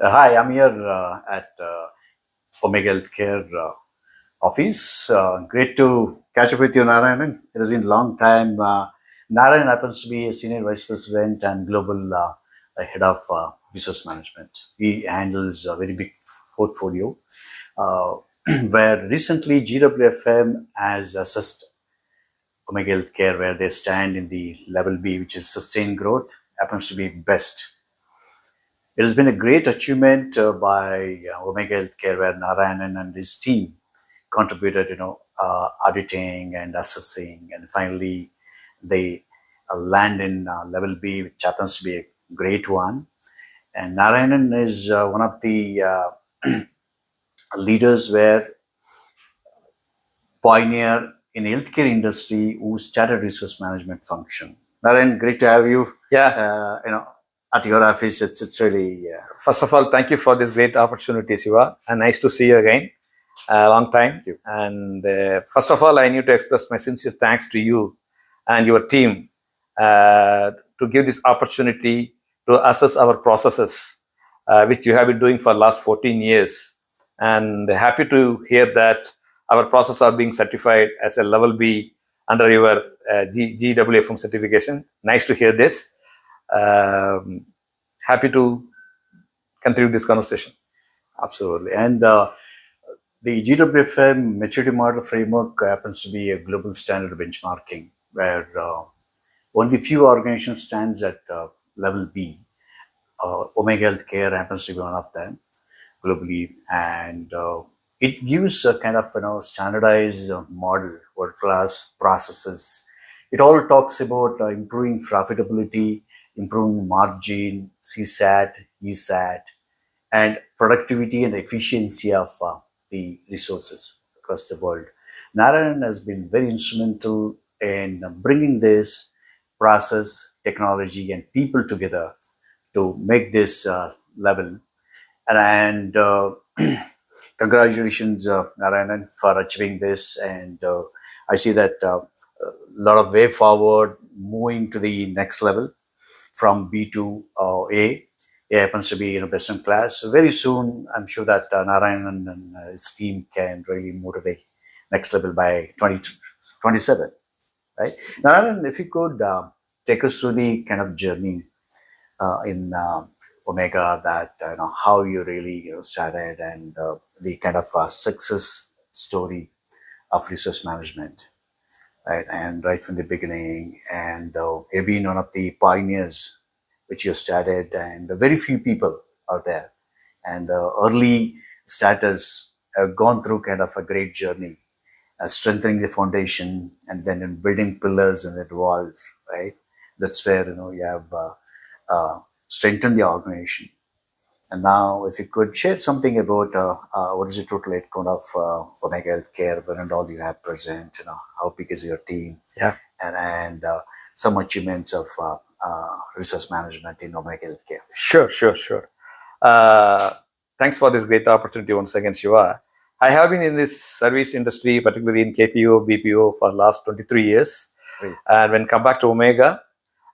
Hi, I'm here at Omega Healthcare office. Great to catch up with you, Narayanan. It has been a long time. Narayan happens to be a senior vice president and global head of resource management. He handles a very big portfolio. Uh, where recently GWFM has assessed Omega Healthcare, where they stand in the level B, which is sustained growth, happens to be best. It has been a great achievement by Omega Healthcare, where Narayanan and his team contributed, auditing and assessing, and finally they land in level B, which happens to be a great one. And Narayanan is one of the leaders where pioneer in healthcare industry who started resource management function. Narayan, great to have you. Yeah. At your office. It's really. First of all, thank you for this great opportunity, Shiva, and nice to see you again. A long time. And first of all, I need to express my sincere thanks to you and your team to give this opportunity to assess our processes, which you have been doing for the last 14 years. And happy to hear that our processes are being certified as a level B under your GWFM certification. Nice to hear this. Happy to continue this conversation. Absolutely. And the GWFM maturity model framework happens to be a global standard benchmarking where only few organizations stands at level B. Omega Healthcare happens to be one of them globally, and it gives a kind of standardized model, world class processes. It all talks about improving profitability, improving margin, CSAT, ESAT, and productivity and efficiency of the resources across the world. Narayan has been very instrumental in bringing this process, technology, and people together to make this level. And congratulations, Narayanan, for achieving this. And I see that a lot of way forward, moving to the next level from B to A. A happens to be best in class. So very soon, I'm sure that Narayanan and his team can really move to the next level by 2027. Right, Narayanan, if you could take us through the kind of journey in Omega, that how you really started, and the kind of success story of resource management, right? And right from the beginning, and you've been one of the pioneers which you started, and very few people are there, and early starters have gone through kind of a great journey, strengthening the foundation, and then in building pillars and the walls, right? That's where you have strengthened the organization. And now, if you could share something about what is the total headcount of Omega Healthcare, when and all you have present, how big is your team, Yeah. and some achievements of resource management in Omega Healthcare. Sure. Thanks for this great opportunity once again, Shiva. I have been in this service industry, particularly in KPO, BPO, for the last 23 years. Great. And when come back to Omega,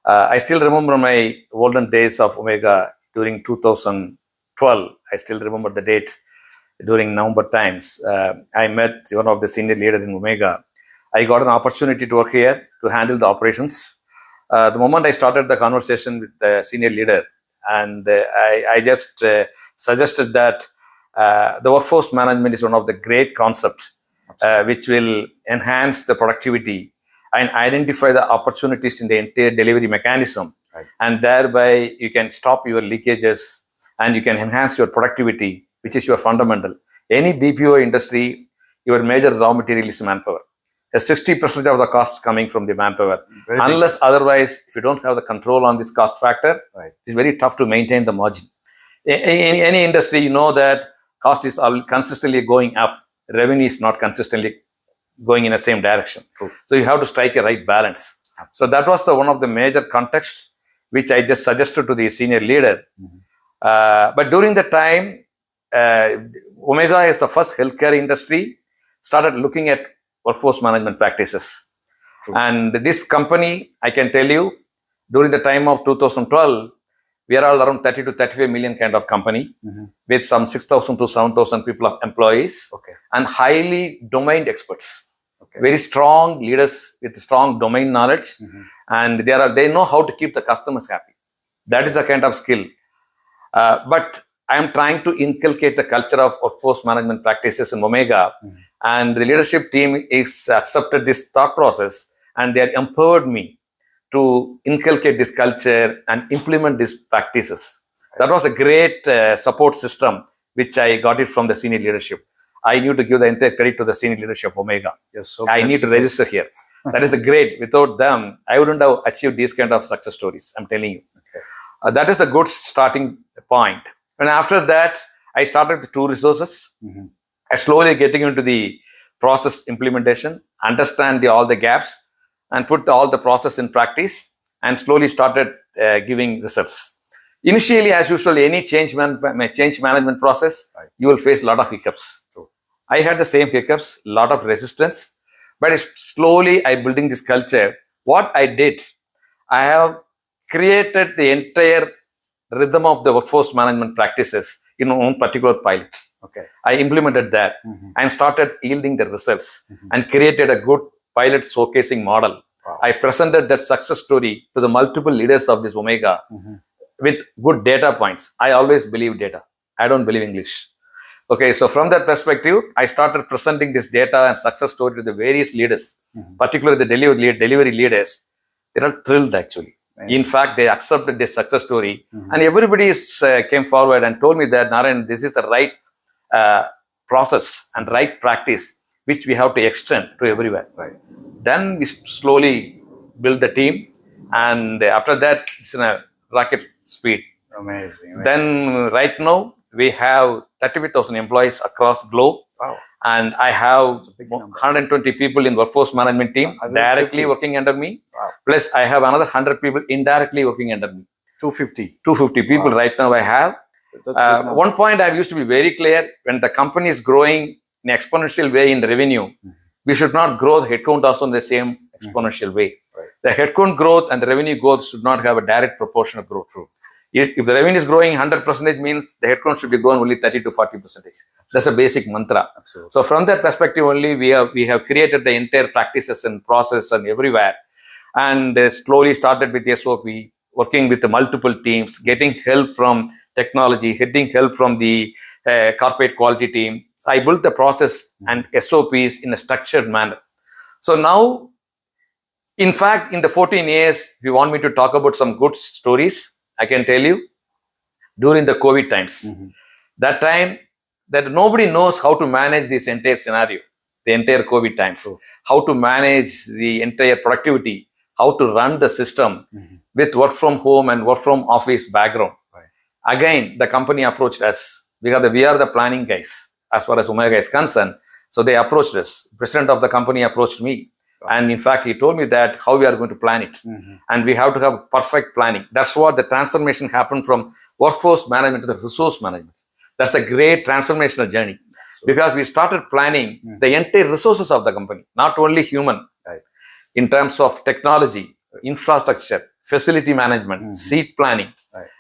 I still remember my golden days of Omega during 2012. I still remember the date during November times. I met one of the senior leaders in Omega. I got an opportunity to work here to handle the operations. The moment I started the conversation with the senior leader, and I just suggested that the workforce management is one of the great concepts which will enhance the productivity and identify the opportunities in the entire delivery mechanism. Right. And thereby you can stop your leakages and you can enhance your productivity, which is your fundamental. Any BPO industry, your major raw material is manpower. 60% of the costs coming from the manpower. Unless otherwise, if you don't have the control on this cost factor, right, it's very tough to maintain the margin. In any industry, you know that cost is consistently going up. Revenue is not consistently going in the same direction. True. So you have to strike a right balance. So that was one of the major contexts which I just suggested to the senior leader. Mm-hmm. But during the time, Omega is the first healthcare industry started looking at workforce management practices. True. And this company, I can tell you, during the time of 2012, We are all around 30 to 35 million kind of company with some 6,000 to 7,000 people of employees and highly domain experts. Very strong leaders with strong domain knowledge, and they know how to keep the customers happy. That is the kind of skill. But I am trying to inculcate the culture of workforce management practices in Omega, and the leadership team is accepted this thought process, and they empowered me to inculcate this culture and implement these practices. That was a great support system, which I got it from the senior leadership. I need to give the entire credit to the senior leadership of Omega. Yes, so I need to register here. That is the great. Without them, I wouldn't have achieved these kind of success stories. I'm telling you. That is the good starting point. And after that, I started with 2 resources. I slowly getting into the process implementation, understand all the gaps, and put all the process in practice, and slowly started giving results. Initially, as usual, any change management process, you will face a lot of hiccups. I had the same hiccups, a lot of resistance, but slowly I building this culture. What I did, I have created the entire rhythm of the workforce management practices in my own particular pilot. I implemented that and started yielding the results and created a good pilot showcasing model. I presented that success story to the multiple leaders of this Omega with good data points. I always believe data. I don't believe English. So from that perspective, I started presenting this data and success story to the various leaders, particularly the delivery leaders. They are thrilled actually. In fact, they accepted this success story, and everybody came forward and told me that, Narayan, this is the right process and right practice which we have to extend to everywhere. Then we slowly build the team, and after that, it's in a rocket speed. Amazing. Then right now, we have 35,000 employees across globe. And I have 120 people in workforce management team directly working under me. Plus, I have another 100 people indirectly working under me. 250 people right now I have. One point I used to be very clear: when the company is growing in an exponential way in the revenue, we should not grow the headcount also in the same exponential way. The headcount growth and the revenue growth should not have a direct proportional growth. If the revenue is growing 100%, means the headcount should be growing only 30 to 40%. That's a basic mantra. Absolutely. So from that perspective only, we have created the entire practices and process and everywhere, and slowly started with SOP, working with the multiple teams, getting help from technology, getting help from the corporate quality team. I built the process and SOPs in a structured manner. So now, in fact, in the 14 years, if you want me to talk about some good stories, I can tell you, during the COVID times, that time that nobody knows how to manage this entire scenario, the entire COVID times, how to manage the entire productivity, how to run the system with work from home and work from office background. Again, the company approached us because we are the planning guys as far as Omega is concerned. So they approached us. The president of the company approached me. And in fact, he told me that how we are going to plan it. And we have to have perfect planning. That's what the transformation happened from workforce management to the resource management. That's a great transformational journey. Because we started planning the entire resources of the company, not only human, in terms of technology, infrastructure, facility management, seat planning,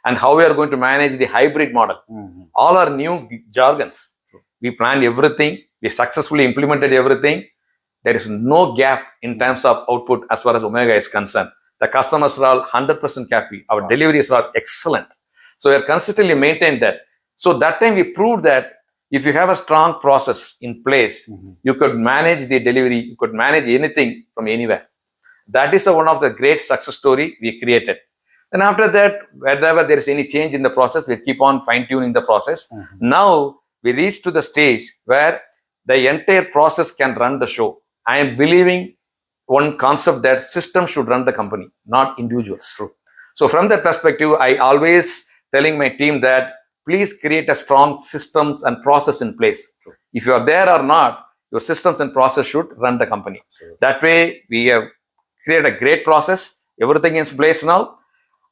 and how we are going to manage the hybrid model. All are new jargons. We planned everything. We successfully implemented everything. There is no gap in terms of output as far as Omega is concerned. The customers are all 100% happy. Our deliveries are excellent. So we are consistently maintained that. So that time we proved that if you have a strong process in place, you could manage the delivery, you could manage anything from anywhere. That is one of the great success story we created. And after that, whenever there is any change in the process, we keep on fine-tuning the process. Now we reach to the stage where the entire process can run the show. I am believing one concept that system should run the company, not individuals. So from that perspective, I always telling my team that please create a strong systems and process in place. If you are there or not, your systems and process should run the company. That way, we have created a great process. Everything is in place now.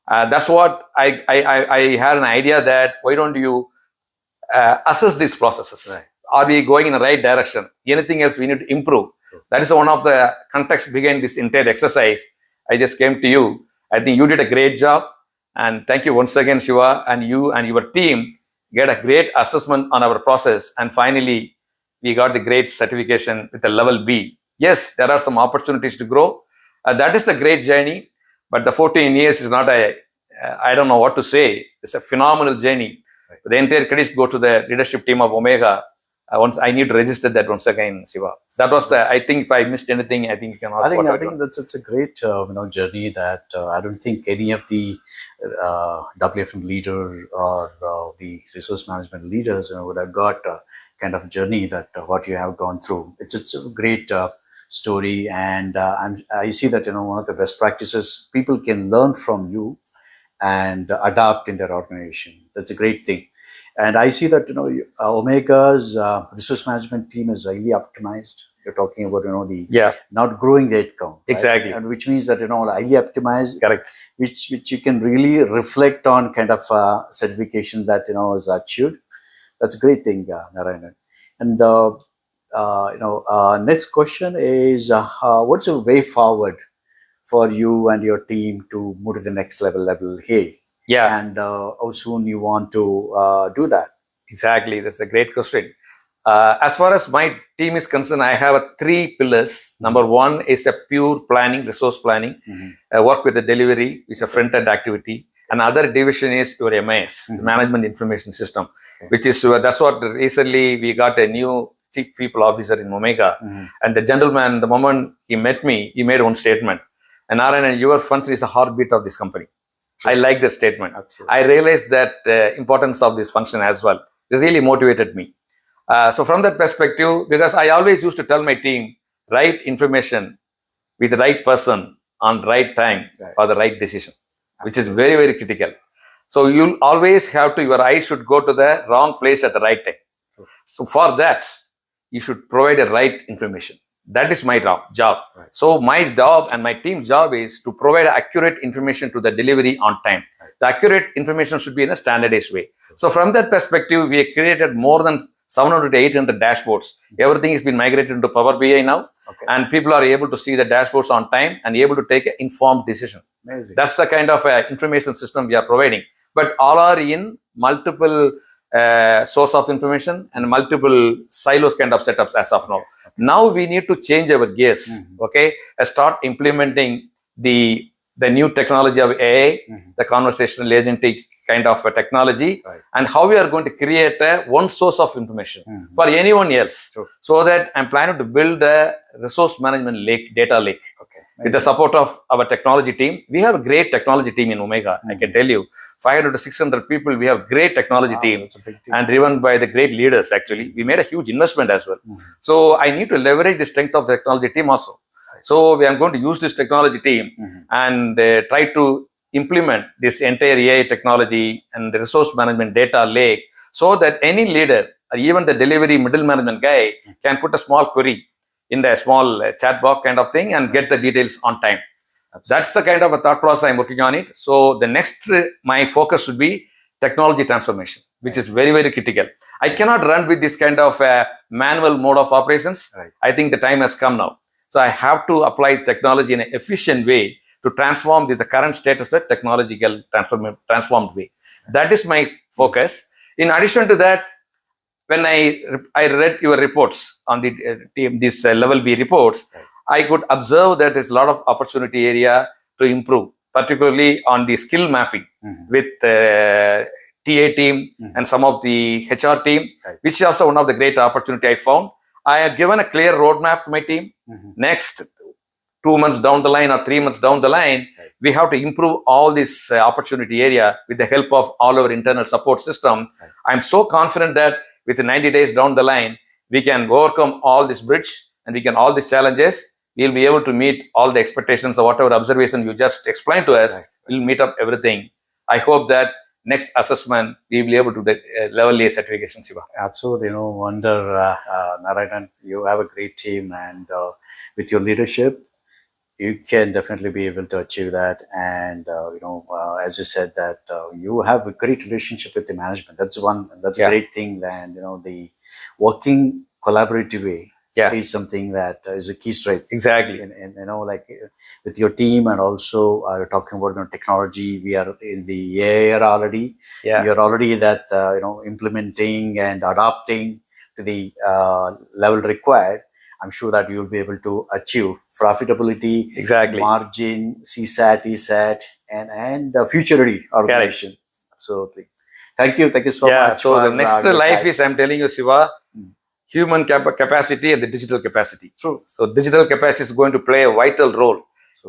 That's what I had an idea that why don't you assess these processes? Are we going in the right direction? Anything else we need to improve? That is one of the context behind this entire exercise. I just came to you. I think you did a great job. And thank you once again, Shiva, and you and your team get a great assessment on our process. And finally, we got the great certification with a level B. Yes, there are some opportunities to grow. That is a great journey, but the 14 years is not I don't know what to say. It's a phenomenal journey. Right. The entire credits go to the leadership team of Omega. Once I need to register that once again, Shiva. That was the. I think if I missed anything, I think you can ask. I think that's it's a great journey that I don't think any of the WFM leaders or the resource management leaders would have got kind of journey that what you have gone through. It's a great story, and I see that one of the best practices people can learn from you and adapt in their organization. That's a great thing. And I see that Omega's resource management team is highly optimized. You're talking about the not growing the headcount, exactly, right? And which means that highly optimized, correct, which you can really reflect on kind of certification that is achieved. That's a great thing, Narayanan. And next question is what's the way forward for you and your team to move to the next level A? Yeah. And how soon you want to do that? Exactly. That's a great question. As far as my team is concerned, I have 3 pillars. Mm-hmm. Number 1 is a pure planning, resource planning. Mm-hmm. Work with the delivery is a front-end activity. Another division is your MIS, mm-hmm. Management Information System, okay. Which is, that's what recently we got a new chief people officer in Omega. Mm-hmm. And the gentleman, the moment he met me, he made one statement. And Narayanan, your function is the heartbeat of this company. I like that statement. Absolutely. I realized that importance of this function as well. It really motivated me. So from that perspective, because I always used to tell my team, right information with the right person on right time for the right decision, which is very, very critical. So you'll always have to, your eyes should go to the wrong place at the right time. So for that, you should provide the right information. That is my job. Right. So my job and my team's job is to provide accurate information to the delivery on time. Right. The accurate information should be in a standardized way. So from that perspective, we have created more than 700 to 800 dashboards. Everything has been migrated into Power BI now. Okay. And people are able to see the dashboards on time and able to take an informed decision. Amazing. That's the kind of information system we are providing. But all are in multiple source of information and multiple silos kind of setups as of now. Okay. Now we need to change our gears, okay? Start implementing the new technology of AI, the conversational agentic kind of a technology, right. And how we are going to create one source of information for anyone else. Sure. So that I'm planning to build a resource management lake, data lake. Okay. With the support of our technology team. We have a great technology team in Omega. I can tell you, 500 to 600 people, we have great technology team and driven by the great leaders actually. We made a huge investment as well. So I need to leverage the strength of the technology team also. So we are going to use this technology team and try to implement this entire AI technology and the resource management data lake so that any leader or even the delivery middle management guy can put a small query in the small chat box kind of thing and get the details on time. That's the kind of a thought process I'm working on it. So the next, my focus should be technology transformation, which is very, very critical. I cannot run with this kind of manual mode of operations. Right. I think the time has come now. So I have to apply technology in an efficient way to transform the current status to technological transformed way. That is my focus. In addition to that, when I read your reports on the team, this level B reports, right. I could observe that there's a lot of opportunity area to improve, particularly on the skill mapping with TA team and some of the HR team, right. Which is also one of the great opportunity I found. I have given a clear roadmap to my team. Next 2 months down the line or 3 months down the line, right. We have to improve all this opportunity area with the help of all our internal support system. Right. I'm so confident that with 90 days down the line, we can overcome all this bridge and we can all these challenges. We'll be able to meet all the expectations of whatever observation you just explained to us. Right. We'll meet up everything. I hope that next assessment, we'll be able to get level A certification, Shiva. Absolutely. Wonder, Narayanan, you have a great team and with your leadership, you can definitely be able to achieve that. And, as you said that you have a great relationship with the management. That's a great thing. And, the working collaborative way Yeah. is something that is a key strength. Exactly. And like with your team, and also you're talking about technology. We are in the AI era already. Yeah. You're already that implementing and adapting to the level required. I'm sure that you'll be able to achieve profitability, Exactly. margin, CSAT, ESAT, and future ready organization. Absolutely. Thank you so much. So the for, next your life time. is, I'm telling you, Shiva, human capacity and the digital capacity. True. So digital capacity is going to play a vital role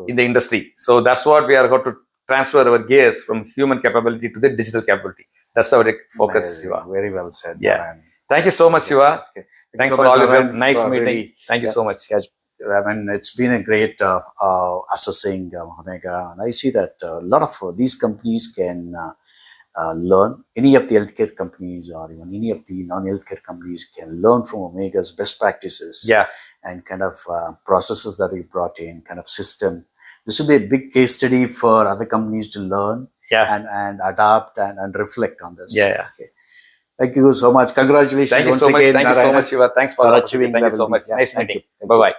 in the industry. So that's what we are going to transfer our gears from human capability to the digital capability. That's our focus, Shiva. Very well said. Yeah. Narayan. Thank you so much, Shiva. Okay. Thanks so for much, all your help. Narayan, Nice for meeting. really- Thank you so much. I mean, it's been a great assessing Omega, and I see that a lot of these companies can learn. Any of the healthcare companies or even any of the non-healthcare companies can learn from Omega's best practices. Yeah. And kind of processes that we brought in, kind of system. This will be a big case study for other companies to learn. Yeah. And adapt and reflect on this. Yeah. Okay. Thank you so much. Congratulations. Thank you once so much. again, Thank you so Narayanan, much, Shiva. Thanks for for the achieving opportunity. Thank you so level B. much. Yeah, Nice thank meeting. you. Bye bye.